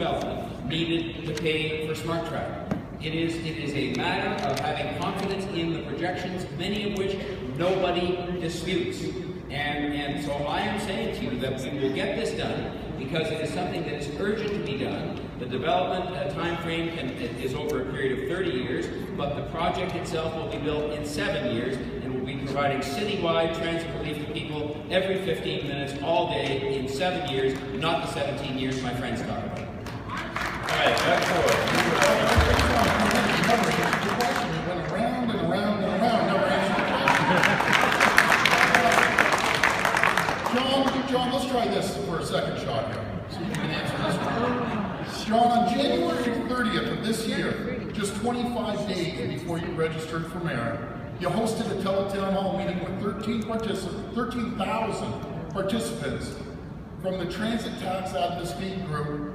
development needed to pay for smart traffic. It is a matter of having confidence in the projections, many of which nobody disputes. And so I am saying to you that we will get this done because it is something that is urgent to be done. The development time frame is over a period of 30 years, but the project itself will be built in 7 years and will be providing citywide transit relief to people every 15 minutes all day in 7 years, not the 17 years my friends talk about. All right, that's all. John, let's try this for a second shot here. See if you can answer this one. John, on January 30th of this year, just 25 days before you registered for mayor, you hosted a teletown hall meeting with 13,000 participants from the transit tax advocacy group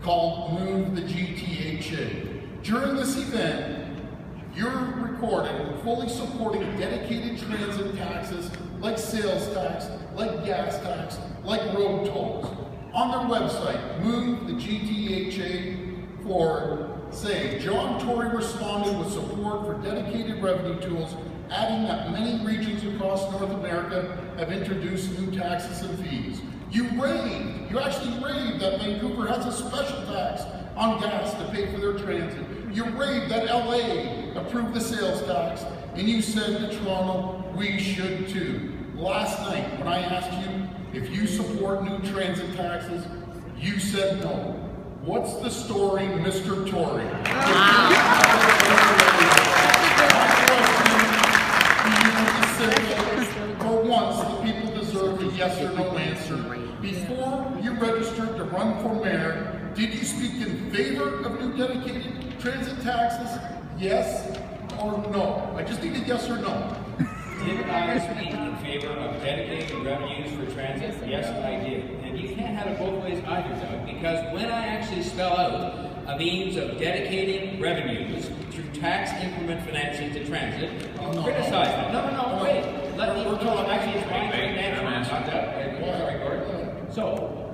called Move the GTHA. During this event, you're recorded fully supporting dedicated transit taxes like sales tax, like gas tax, like road tolls. On their website, Move the GTHA forward, say, John Tory responded with support for dedicated revenue tools, adding that many regions across North America have introduced new taxes and fees. You actually raved that Vancouver has a special tax on gas to pay for their transit. You raved that LA approved the sales tax, and you said to Toronto, we should too. Last night, when I asked you if you support new transit taxes, you said no. What's the story, Mr. Tory? For once, the people deserve a yes or no answer. Before you registered to run for mayor, did you speak in favor of new dedicated transit taxes? Yes or no? I just need a yes or no. Did I speak in favor of dedicated revenues for transit? Yes, I did. And you can't have it both ways either, Doug, because when I actually spell out a means of dedicating revenues through tax increment financing to transit, you criticize that. No, wait. Let me actually, it's my turn to answer. Sorry, Gordon. So,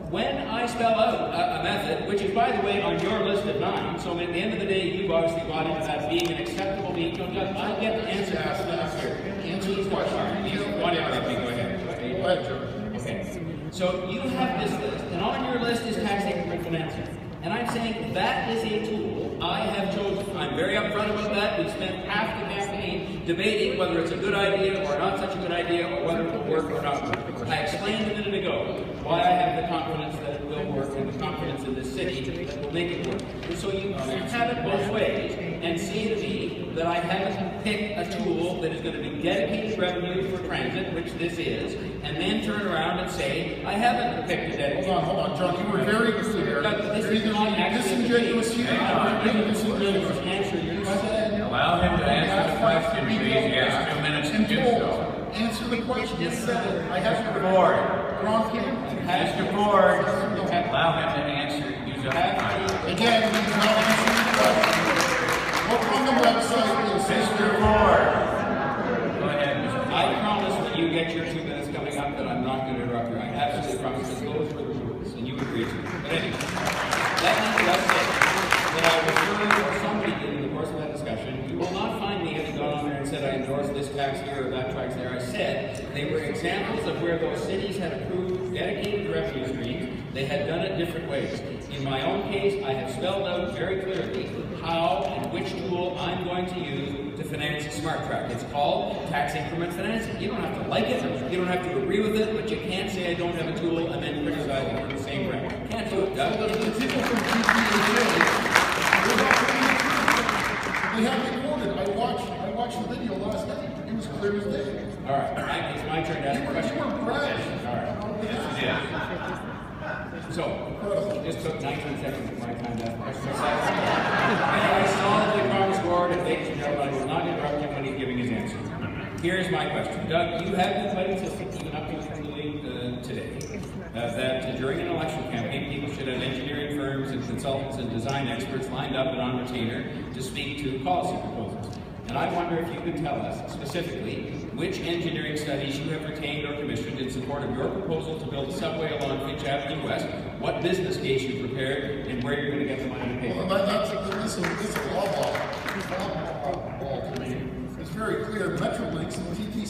when I spell out a method, which is, by the way, on your list of 9, so at the end of the day, you've obviously bought into that being an acceptable means. No, Doug, I get the answer. Answer the question. Whatever, go ahead. Okay. So you have this list, and on your list is tax increment financing. And I'm saying that is a tool I have chosen. I'm very upfront about that. We spent half the campaign debating whether it's a good idea or not such a good idea, or whether it will work or not work. I explained a minute ago why I have the confidence that it will work and the confidence in this city that will make it work. And so you have it both ways and see to me that I haven't picked a tool that is going to be dedicated revenue for transit, which this is, and then turn around and say, I haven't picked a dedicated. Hold on, John, you were very clear. This is not disingenuous here. Answer your question. Allow him to answer the question, please. He has 2 minutes to do so. Answer the question. Yes, sir. I have Mr. Ford. Mr. Ford. Allow him to answer. Use up time. Again, he's not answering the question. Look on the website. Mr. Ford. Go ahead, Mr. Ford. I promise when you get your 2 minutes coming up that I'm not going to interrupt you. I absolutely promise, because those were the rules, and you agreed to them. But anyway, let me just say that I was sure somebody did in the course of that discussion. You will not find me having gone on there and said I endorsed this tax here or that tax there. I said they were examples of where those cities had approved dedicated revenue streams. They had done it different ways. In my own case, I have spelled out very clearly how and which tool I'm going to use to finance smart track. It's called tax increment financing. You don't have to like it, you don't have to agree with it, but you can't say I don't have a tool and then criticize it in the same breath. Can't do it, Doug. They have recorded. I watched the video last night. It was clear as day. All right, it's my turn to ask a question. You were brash. All right. So, it just took 19 seconds of my time to ask a question. And I solemnly promise, Lord, and ladies and gentlemen, I will not interrupt him when he's giving his answer. Here's my question. Doug, you have been quite insistent, even up to today, that during an election campaign, people should have engineering firms and consultants and design experts lined up and on retainer to speak to policy proposals. And And I wonder if you could tell us specifically which engineering studies you have retained or commissioned in support of your proposal to build a subway along Finch Avenue West, what business case you prepared, and where you're going to get the money to pay for it. Well, this is law to me. It's very clear. Metrolinx and TTC